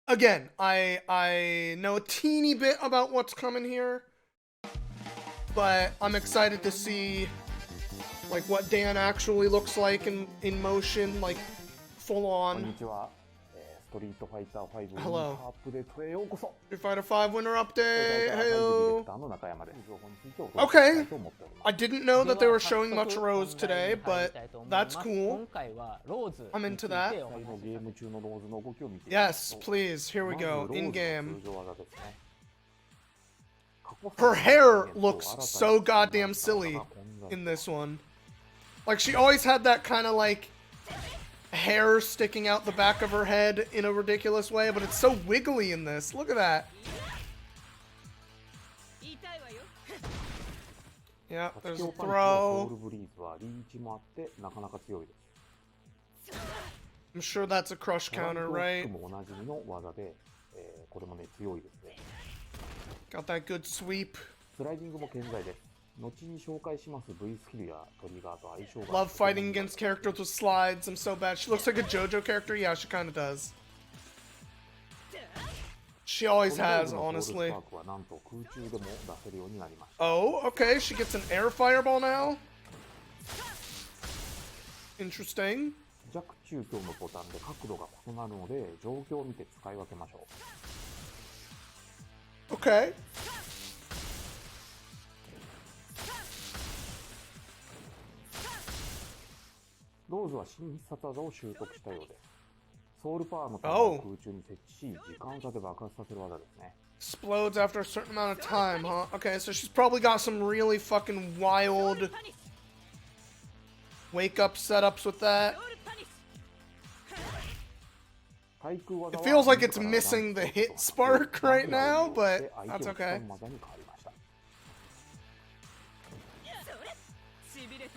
again, I know a teeny bit about what's coming here, but I'm excited to see like what Dan actually looks like in motion, like full on. Hello. Street Fighter 5 winner update. Heyo. Okay. I didn't know that they were showing much Rose today, but that's cool. I'm into that. Yes, please. Here we go. In game. Her hair looks so goddamn silly in this one. Like, she always had that kind of like hair sticking out the back of her head in a ridiculous way, but it's so wiggly in this. Look at that. Yeah, there's a throw. I'm sure that's a crush counter, right? Got that good sweep. Love fighting against characters with slides. I'm so bad. She looks like a JoJo character. Yeah, she kind of does. She always has, honestly. Oh, okay. She gets an air fireball now. Interesting. Okay. Oh. Explodes after a certain amount of time, huh? Okay, so she's probably got some really fucking wild wake-up setups with that. It feels like it's missing the hit spark right now, but that's okay.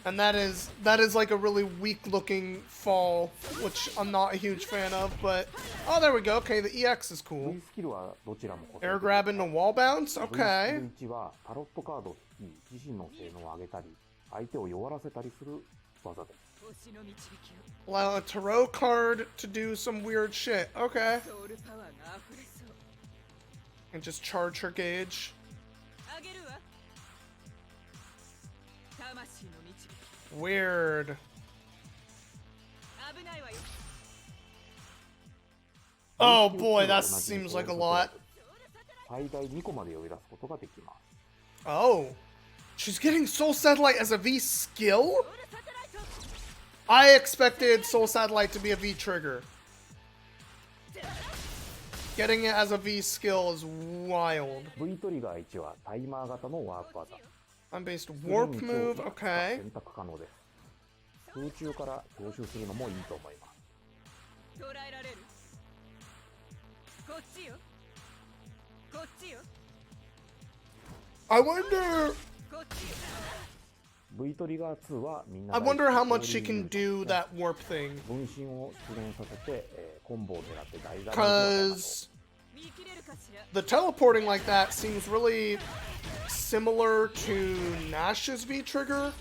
And that is like a really weak-looking fall, which I'm not a huge fan of, but... Oh, there we go. Okay, the EX is cool. Air grab into wall bounce? Okay. Allow a tarot card to do some weird shit. Okay. And just charge her gauge. Weird. Oh boy, that seems like a lot. Oh. She's getting Soul Satellite as a V skill? I expected Soul Satellite to be a V trigger. Getting it as a V skill is wild. Time-based warp move, okay. I wonder how much she can do that warp thing. Because the teleporting like that seems really similar to Nash's V-Trigger,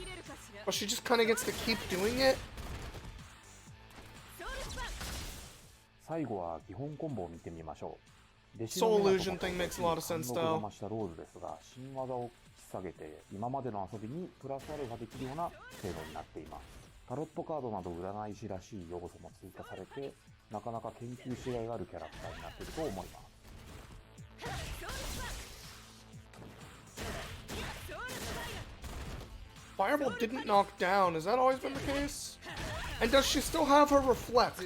but she just kind of gets to keep doing it. Soul Illusion thing makes a lot of sense though. Fireball didn't knock down. Has that always been the case? And does she still have her reflect?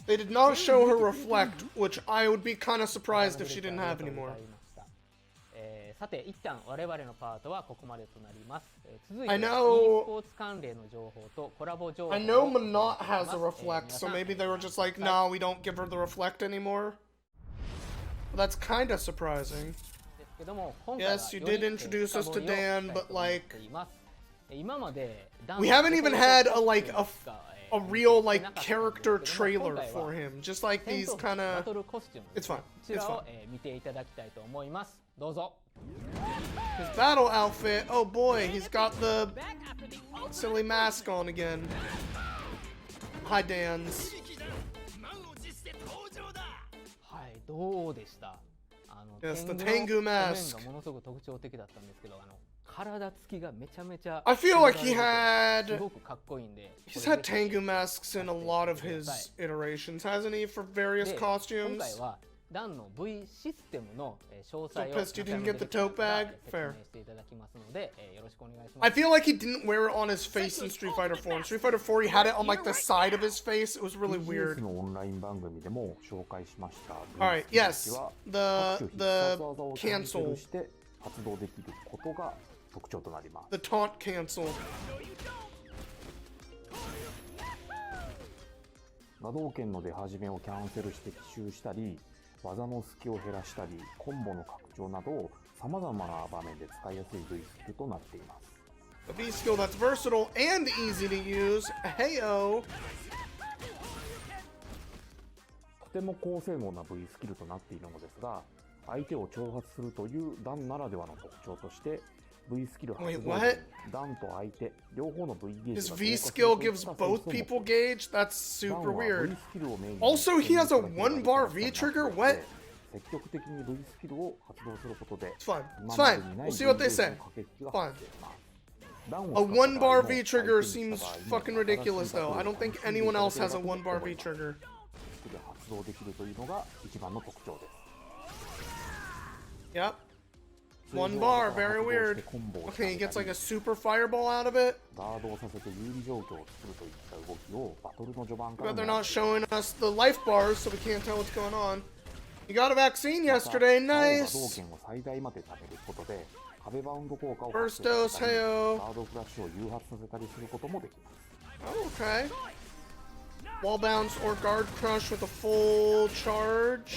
They did not show her reflect, which I would be kind of surprised if she didn't have anymore. I know Manat has a reflect, so maybe they were just like, no, we don't give her the reflect anymore. But that's kind of surprising. Yes, you did introduce us to Dan, but like, we haven't even had a real like character trailer for him. Just like these kind of. It's fine. It's fine. His battle outfit. Oh boy, he's got the silly mask on again. Hi, Dan's. そうでした。Yes, the 天狗 Tengu のお面 mask. がものすごく特徴的だったんですけど、体つきがめちゃめちゃ I feel like he す had ごくかっこいいんで、 he's これ had Tengu masks in a lot of his iterations, hasn't he, for various で今 costumes? 回はダンの V システムの詳細 So を pissed you didn't get the 中山 tote 秀樹さんが bag? 説 Fair. 明していただきますので、よろしくお願いしま I す。 feel like he didn't wear it on his face in Street Fighter 4. In Street Fighter 4, he had it on like the side of his face. It was really weird. TGS のオンライン番組でも紹介しました Alright, V スキル yes. は The 各種必殺技をキャンセ cancel. ルして発動できることが特徴となります。 The taunt cancel. 波動拳の出始めをキャンセルして奇襲したり、技の隙を減らしたり、コンボの拡張など様々な場面で使いやすい V スキルとなっています。 A V skill that's versatile and easy to use. Heyo. とても高性能な V スキルとなっているのですが、相手を挑発するというダンならではの特徴として、V スキル発動 Wait, 時に what? ダンと相手両方の V ゲー His ジが V 増加する skill といっ gives た both 性質 people を持っています。 gauge? That's ダン super は weird. V スキルをメインに Also, he has a one bar V してい trigger? るキャラクターなので What? 積極的に V スキルを発動することで It's fine. 今 It's まで fine. にない We'll see what they V ゲージ say. の駆け引きが発生します。ダン A を使った one 場合 bar も V 相 trigger 手に seems した場合 fucking も ridiculous though. I don't think anyone else has a one bar V ス trigger. キル発動できるというのが一番の特徴です。 Yep. One bar, very weird. Okay, he gets like a super fireball out of it. ガードをさせて有利状況を作るといった動きをバトルの序盤か But ら they're not showing us the life bars, so we can't tell what's going on. You got a vaccine yesterday, また青が nice. 道剣を最大まで貯めることで壁バウンド効果を First 発生させたり dose, heyo. ガードフラッシュを誘発させたりすることもできます。 Oh, okay. Wall bounce or guard crush with a full charge.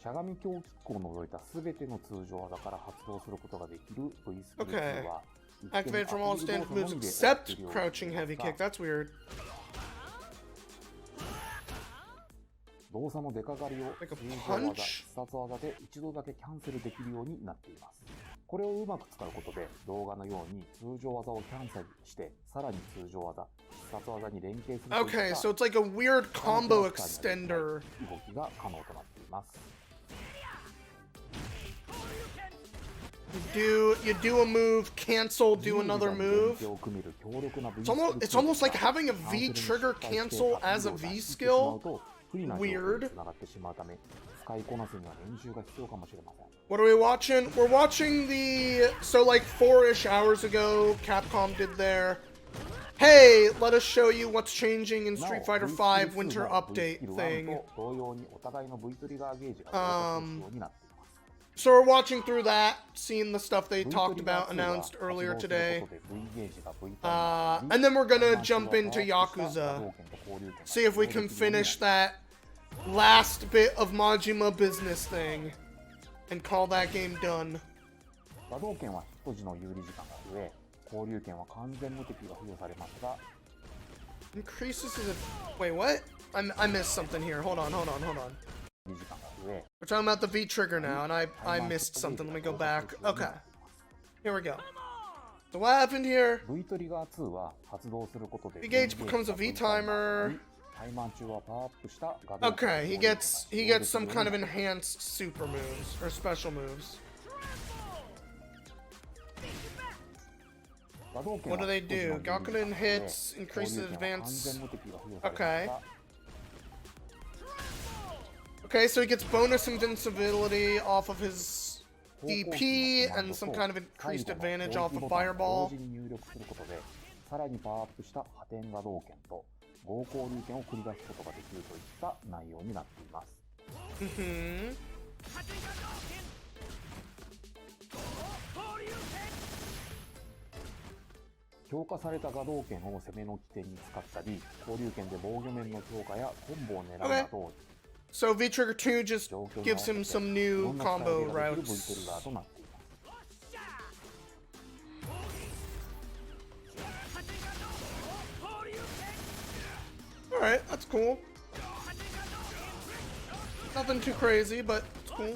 しゃがみ強キックを除いたすべての通常技から発動することができる V スキル Okay. 2は Activate from all standard moves except crouching heavy kick. That's weird. 動作の出かかりを Like a 通常技、 punch? 必殺技で一度だけキャンセルできるようになっています。これをうまく使うことで動画のように通常技をキャンセルしてさらに通常技、必殺技に連携するといった Okay, so it's like a weird combo extender. 動きが可能となっています。 You do a move, cancel, do another move. It's almost like having a V trigger cancel as a V skill. Weird. What are we watching? We're watching the... So like 4-ish hours ago, Capcom did their... Hey, let us show you what's changing in Street Fighter V Winter Update thing. So we're watching through that, seeing the stuff they talked about, announced earlier today. And then we're gonna jump into Yakuza. See if we can finish that last bit of Majima business thing. And call that game done. 波動拳はヒット時の有利時間が増え、交流拳は完全無敵が付与されますが、 Increases his... Wait, what? I missed something here. Hold on. 有利時間が増え、 We're talking about the V trigger now, and I missed something. Let me go back. Okay. Here we go. So what happened here? V トリガー2は発動することで V gauge becomes a V timer. タイマン中はパワーアップしたガド Okay, he gets some kind of enhanced super moves or special moves. What do they do? Gakunin hits, increases advance. Okay. Okay, so he gets bonus invincibility off of his DP and some kind of increased advantage off of Fireball. 同時に入力することでさらにパワーアップした破天画道剣と合交流剣を繰り出すことができるといった内容になっています。強化された画道剣を攻めの起点に使ったり、交流剣で防御面の強化やコンボを狙うなど、 So V Trigger 2 just 状況に gives him some new いろんな使い combo 分けができる V routes. トリガーとなっています。 Alright, that's cool. Nothing too crazy, but it's cool.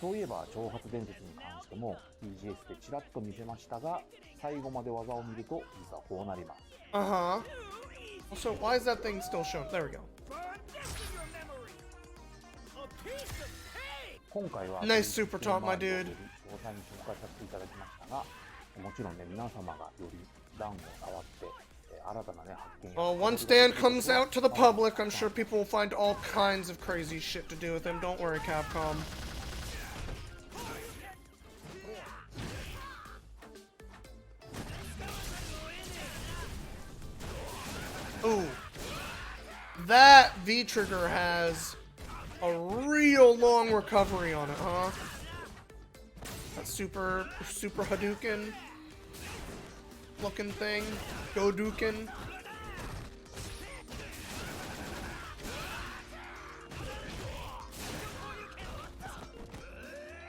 そういえば挑発伝説に関ししても TGS でちらっと見せましたが、最後まで技を見ると実はこうなります。Uh-huh. So why is that thing still shown? There we go. 今回は Nice super taunt, my dude. 詳細に紹介させていただきましたが、もちろんね、皆様がよりダウンを触って、新たなね、発見 Well, once Dan comes out to the public, I'm sure people will find all kinds of crazy shit to do with him. Don't worry, Capcom. Ooh. That V-trigger has a real long recovery on it, huh? That super Hadouken looking thing. Goduken.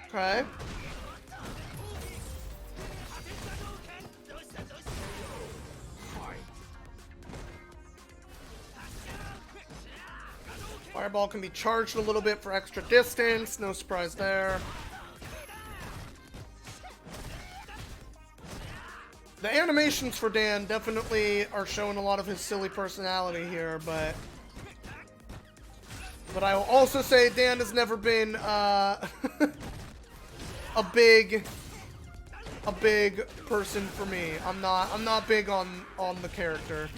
Okay. Fireball can be charged a little bit for extra distance. No surprise there. The animations for Dan definitely are showing a lot of his silly personality here, but I will also say Dan has never been a big person for me. I'm not big on the character.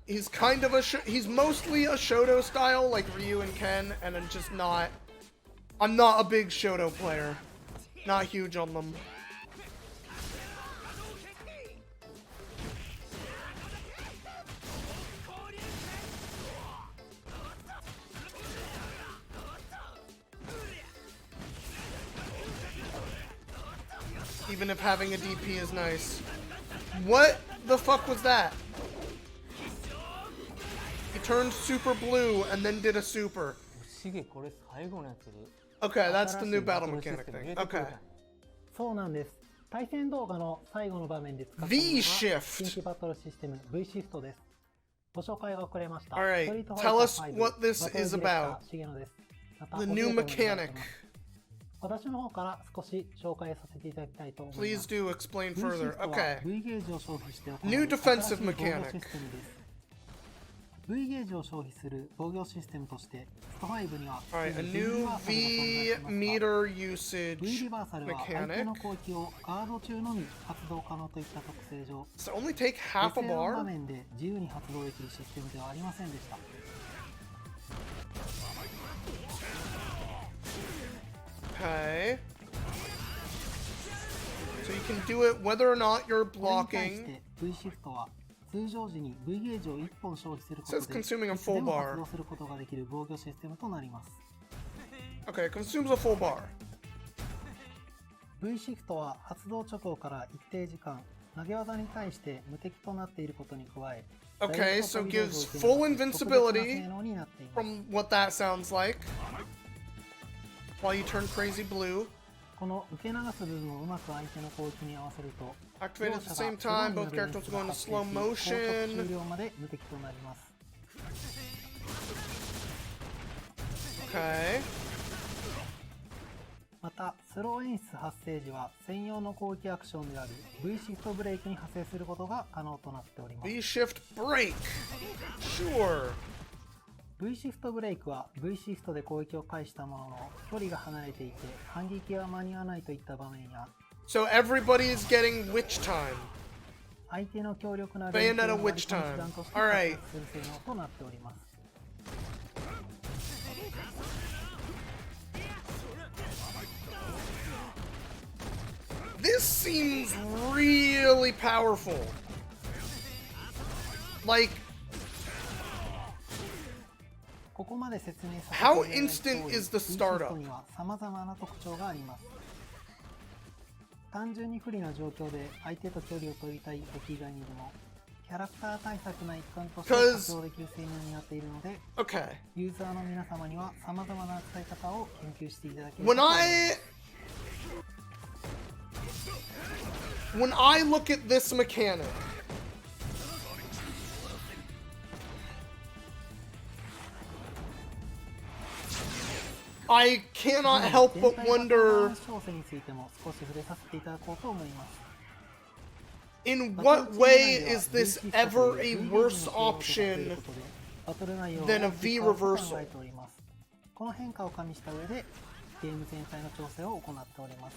He's mostly a Shoto style like Ryu and Ken, and I'm not a big Shoto player. Not huge on them. Even if having a DP is nice. What the fuck was that? He turned super blue and then did a super. Okay, that's the new battle mechanic thing. Okay. そうなんです。対戦動画の最後の場面で使ったのが V-Shift 新規バトルシステム V シフトです。ご紹介が遅れました。 Alright, ストリートファイ tell ター us 5 what this バトル is ディレクタ about. ー重野です。また The ご new 清聴願いたし mechanic. ます。私の方から少し紹介させていただきたいと思います。 Please do explain V シ further. フトは Okay. V ゲージを消費して行う New 新しい defensive 防御 mechanic. システムです。V ゲージを消費する防御システムとしてスト5には Alright, a すでに new V リバーサルが存在 V しますが meter V usage リバーサルは相手 mechanic. の攻撃をガード中のみ発動可能といった特性上 Does it only take half a 手製の場 bar? 面で自由に発動できるシステムではありませんでした。 Okay. So you can do it whether or not you're これに対し blocking. て V シフトは通常時に V ゲージを1本消費すること Says で consuming a いつ full でも bar. 発動することができる防御システムとなります。 Okay, it consumes a full bar. V シフトは発動直後から一定時間投げ技に対して無敵となっていることに加え Okay, so ダイレクト gives 飛び道具を full 受ける特別な invincibility 性能になっています。 from what that sounds like. While you turn crazy blue. この受け流す部分をうまく相手の攻撃に合わせると Activated at the same 両 time, 者が both スローによる characters go into 発生し slow 高速終 motion. 了まで無敵となります。 Okay. またスロー演出発生時は専用の攻撃アクションである V シフトブレイクに派生することが可能となっております。 V shift break. Sure. V シフトブレイクは V シフトで攻撃を返したものの距離が離れていて反撃が間に合わないといった場面や So everybody is getting witch time. 相手の強力な Bayonetta 連携を割り witch 込み time. 手段として Alright. 活躍する性能となっております。 This seems really powerful. Like, ここまで説明させてい How ただいた instant 通り is the V シフ startup? トには様々な特徴があります。単純に不利な状況で相手と距離を取りたい時以外にでもキャラクター対策の一環として活用できる性能になっているので okay. ユーザーの皆様には様々な使い方を研究していただけれ When ばと思います。 when I look at this mechanic, I cannot help but 全体バトルバラ wonder ンス調整についても少し触れさせていただこうと思います。 in バトル what チーム内 way では is V this シフト ever と a いう V ゲージ worse の使用と増え option ることでバトル内容を than a 大きく V 変わると考 reversal? えております。この変化を加味した上でゲーム全体の調整を行っております。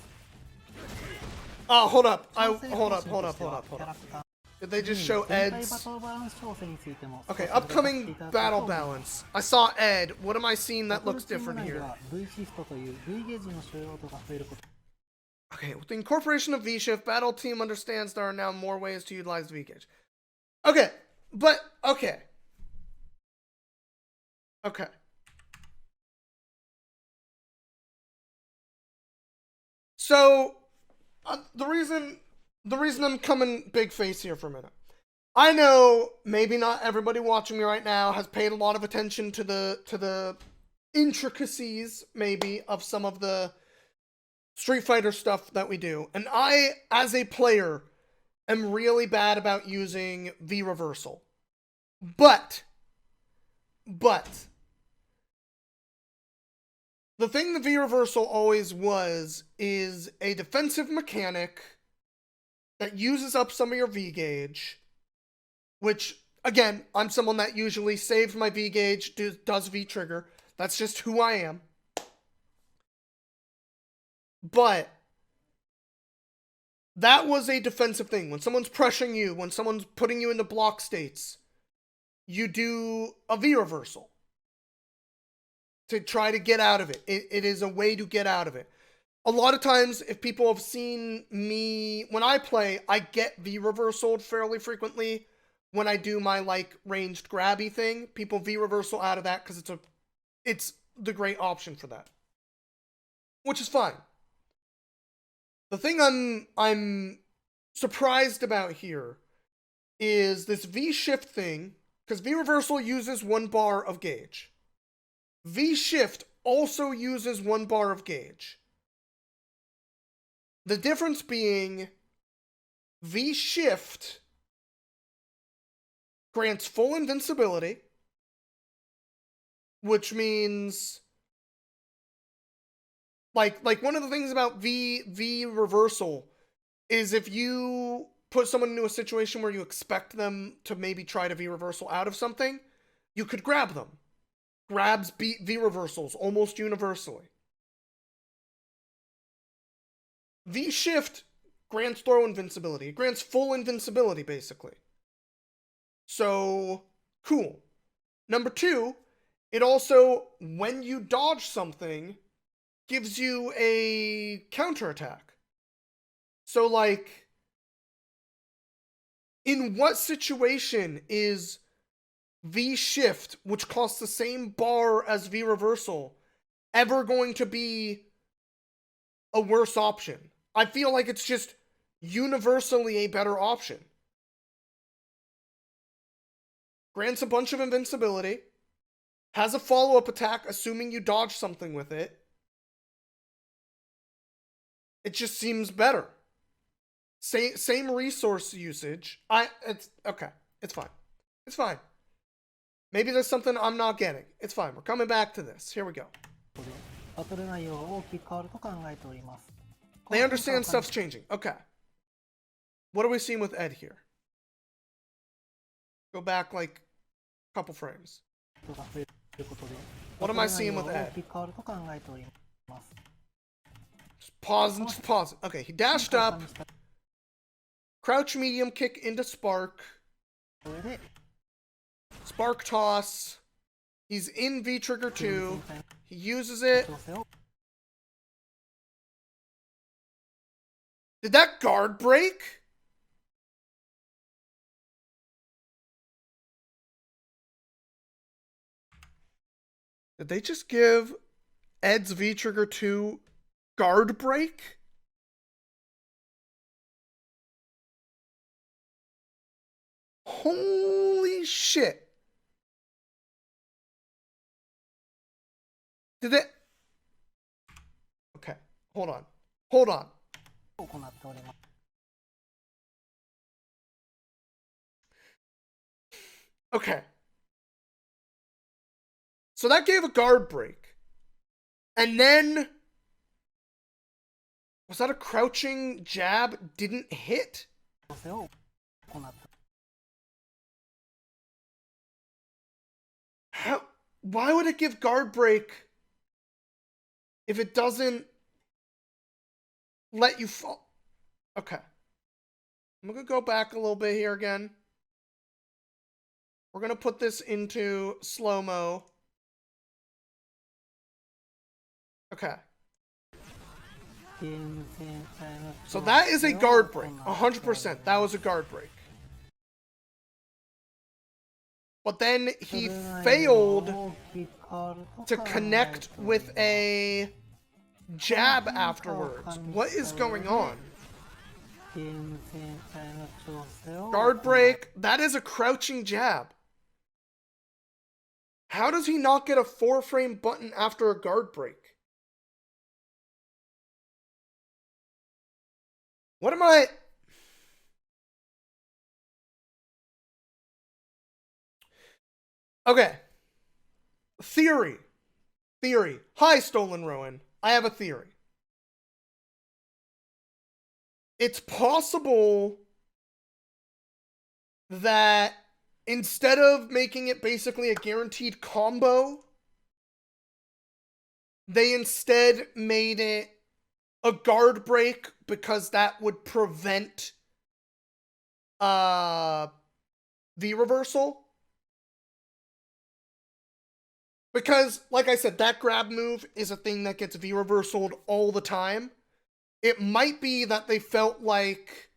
Hold up. 調整 Hold 方 up, 針 hold と up, して hold は up, キ hold ャラ up. クター Did they just show 全体バ Ed's? トルバランス調整についても少し Okay, 触れさせてい upcoming ただこうと battle 思います。 balance. I saw Ed. What am I seeing バ that トル looks チーム different 内で here? は V シフトという V ゲージの所要度が増えること。 Okay, with the incorporation of V-Shift, battle team understands there are now more ways to utilize V-Gauge. Okay, but, okay. Okay. So, the reason I'm coming big face here for a minute. I know maybe not everybody watching me right now has paid a lot of attention to the intricacies, maybe, of some of the Street Fighter stuff that we do. And I, as a player, am really bad about using V-Reversal. But, the thing the V-Reversal always was is a defensive mechanic that uses up some of your V-Gauge, which, again, I'm someone that usually saves my V-Gauge, does V-Trigger. That's just who I am. But that was a defensive thing. When someone's pressuring you, when someone's putting you into block states, you do a V-Reversal to try to get out of it. It is a way to get out of it. A lot of times, if people have seen me, when I play, I get V-Reversaled fairly frequently when I do my, like, ranged grabby thing. People V-Reversal out of that because it's the great option for that. Which is fine. The thing I'm surprised about here is this V-Shift thing, because V-Reversal uses 1 bar of gauge. V-Shift also uses 1 bar of gauge. The difference being V-Shift grants full invincibility, which means like one of the things about V-Reversal is if you put someone into a situation where you expect them to maybe try to V-Reversal out of something, you could grab them. Grabs beat V-Reversals almost universally. V-Shift grants throw invincibility. It grants full invincibility, basically. So, cool. Number 2, it also, when you dodge something, gives you a counterattack. So, like, in what situation is V-Shift, which costs the same bar as V-Reversal, ever going to be a worse option? I feel like it's just universally a better option. Grants a bunch of invincibility, has a follow-up attack assuming you dodge something with it. It just seems better. Same resource usage. It's okay. It's fine. It's fine. Maybe there's something I'm not getting. It's fine. We're coming back to this. Here we go. バトル内容が大きく変わると考えております。 They understand stuff's changing. Okay. What are we seeing with Ed here? Go back like a couple frames. What am I seeing with Ed? Just pause and just pause it. Okay, he dashed up. Crouch medium kick into Spark. Spark toss. He's in V-Trigger 2. He uses it. Did that guard break? Did they just give Ed's V-Trigger 2 guard break? Holy shit. Did it? Okay, hold on. Hold on. Okay. So that gave a guard break. And then, was that a crouching jab? Didn't hit? を行った。 How, why would it give guard break if it doesn't let you fall? Okay. I'm going to go back a little bit here again. We're going to put this into slow-mo. Okay. So that is a guard break. 100%. That was a guard break. But then he failed to connect with a jab afterwards. What is going on? Guard break. That is a crouching jab. How does he not get a 4-frame button after a guard break? What am I... Okay. Theory. Hi, Stolen Rowan. I have a theory. It's possible that instead of making it basically a guaranteed combo, they instead made it a guard break because that would prevent V-reversal. Because, like I said, that grab move is a thing that gets V-reversaled all the time. It might be that they felt like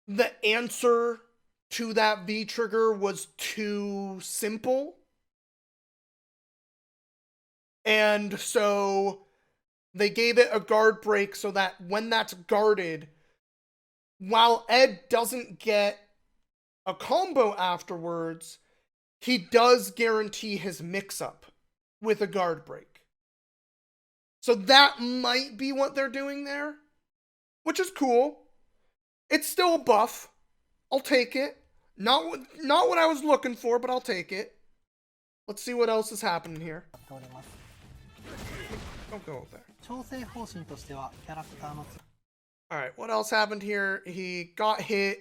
the answer to that V-trigger was too simple. And so they gave it a guard break so that when that's guarded, while Ed doesn't get a combo afterwards, he does guarantee his mix-up with a guard break. So that might be what they're doing there, which is cool. It's still a buff. I'll take it. Not what I was looking for, but I'll take it. Let's see what else is happening here. Don't go there. 調整方針としてはキャラクターの Alright, what else happened here? He got hit.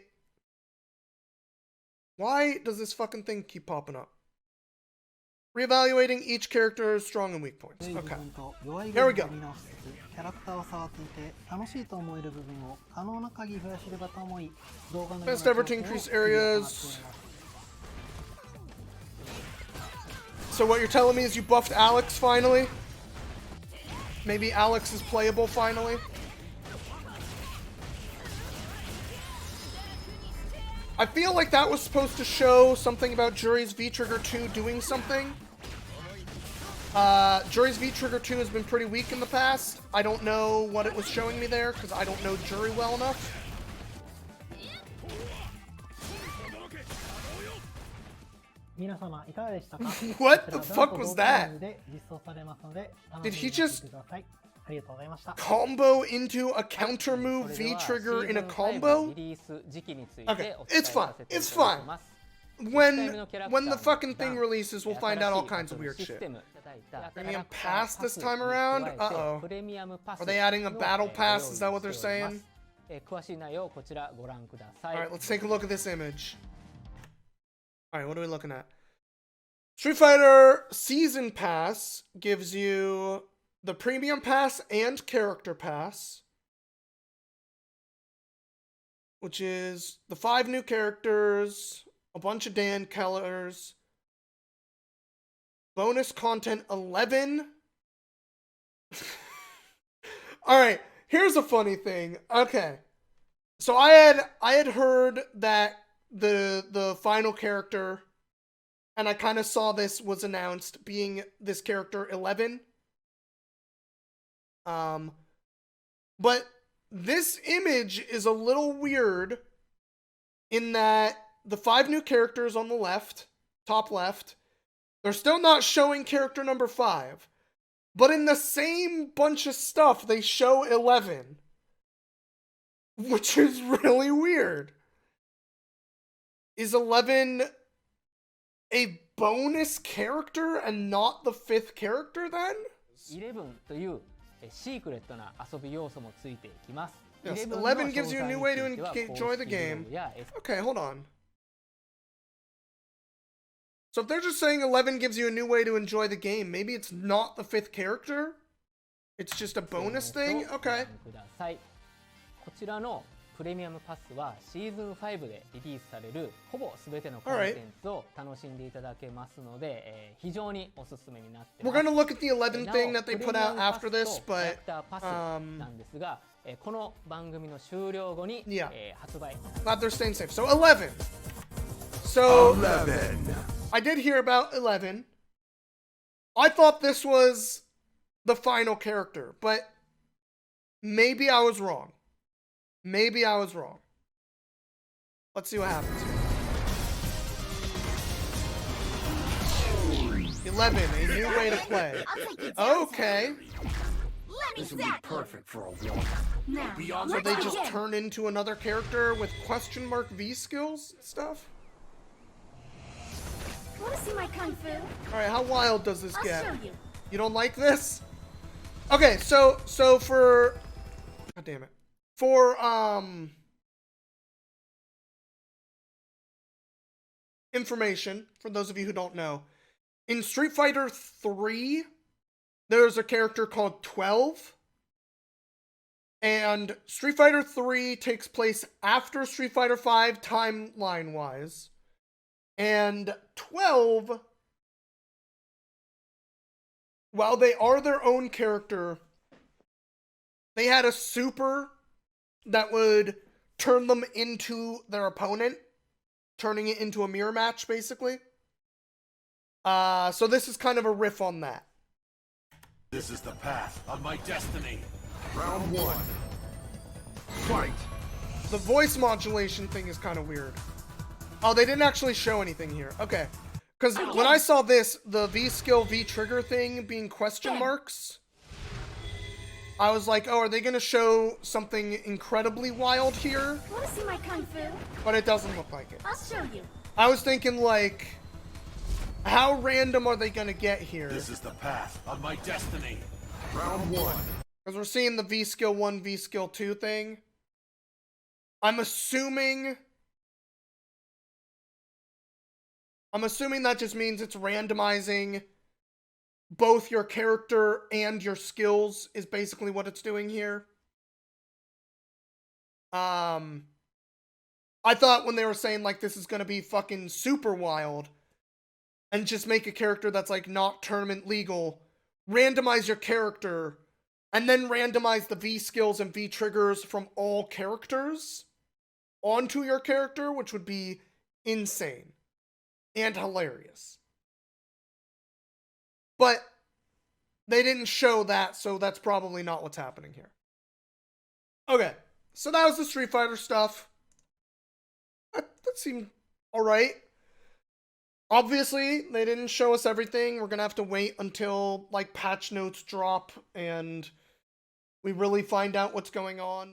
Why does this fucking thing keep popping up? Reevaluating each character's strong and weak points. 強い部 Okay. 分と弱い部 Here we 分 go. を見直しつつキャラクターを触っていて楽しいと思える部分を可能な限り増やせればと思い動画のような Best ever 調整 to を increase 日々行ってい areas. ます So what you're telling me is you buffed Alex finally? Maybe Alex is playable finally? I feel like that was supposed to show something about Jury's V-Trigger 2 doing something. Jury's V-Trigger 2 has been pretty weak in the past. I don't know what it was showing me there, because I don't know Jury well enough. What the fuck was that? Did he just combo into a counter move V-Trigger in a combo? Okay, it's fine. It's fine. When the fucking thing releases, we'll find out all kinds of weird shit. Premium pass this time around? Uh-oh. Are they adding a battle pass? Is that what they're saying? Alright, let's take a look at this image. Alright, what are we looking at? Street Fighter Season Pass gives you the Premium Pass and Character Pass, which is the 5 new characters, a bunch of Dan Kellers, bonus content 11. Alright, here's a funny thing. Okay. So I had heard that the final character, and I kind of saw this was announced being this character 11. But this image is a little weird in that the 5 new characters on the left, top left, they're still not showing character number 5. But in the same bunch of stuff, they show 11. Which is really weird. Is 11 a bonus character and not the 5th character then? 11というシークレットな遊び要素もついてきます。 Yes, 11 11 gives you a new way to の詳細については enjoy the game. 公式ブログや Okay, hold on. So if they're just saying 11 gives you a new way to enjoy the game, maybe it's not the 5th character? It's just a bonus thing? ご Okay. 覧ください。こちらのプレミアムパスはシーズン5でリリースされるほぼ全てのコンテンツを楽しんでいただけますので、非常におすすめになってい We're ます。 gonna look at the 11 thing that they なお put out after プレミアム this, パスとキャラ but クターパスなんですが、この番組の終了後に、 Yeah. 発売。 glad they're staying safe. So 11. So 11. I did hear about 11. I thought this was the final character, but maybe I was wrong. Maybe I was wrong. Let's see what happens here. 11, a new way to play. Okay. This would be perfect for a walk. Beyond So the they just turn into another character with question mark V skills and stuff? Want to see my kung fu? Alright, how wild does this I'll get? show you. You don't like this? Okay, so for God damn it. For information, for those of you who don't know, in Street Fighter 3, there's a character called 12. And Street Fighter 3 takes place after Street Fighter 5 timeline-wise. And 12, while they are their own character, they had a super that would turn them into their opponent, turning it into a mirror match, basically. So this is kind of a riff on that. This is the path of my destiny. Round 1. Fight. The voice modulation thing is kind of weird. Oh, they didn't actually show anything here. Okay. Because when I saw this, the V-skill, V-trigger thing being question marks, I was like, oh, are they going to show something incredibly wild here? Want to see my kung fu? But it doesn't look like it. I'll show you. I was thinking, like, how random are they going to get here? This is the path of my destiny. Round 1. Because we're seeing the V-skill 1, V-skill 2 thing. I'm assuming that just means it's randomizing both your character and your skills is basically what it's doing here. I thought when they were saying like this is going to be fucking super wild and just make a character that's like not tournament legal, randomize your character and then randomize the V skills and V triggers from all characters onto your character, which would be insane and hilarious. But they didn't show that, so that's probably not what's happening here. Okay, so that was the Street Fighter stuff. That seemed alright. Obviously, they didn't show us everything. We're gonna have to wait until, like, patch notes drop and we really find out what's going on.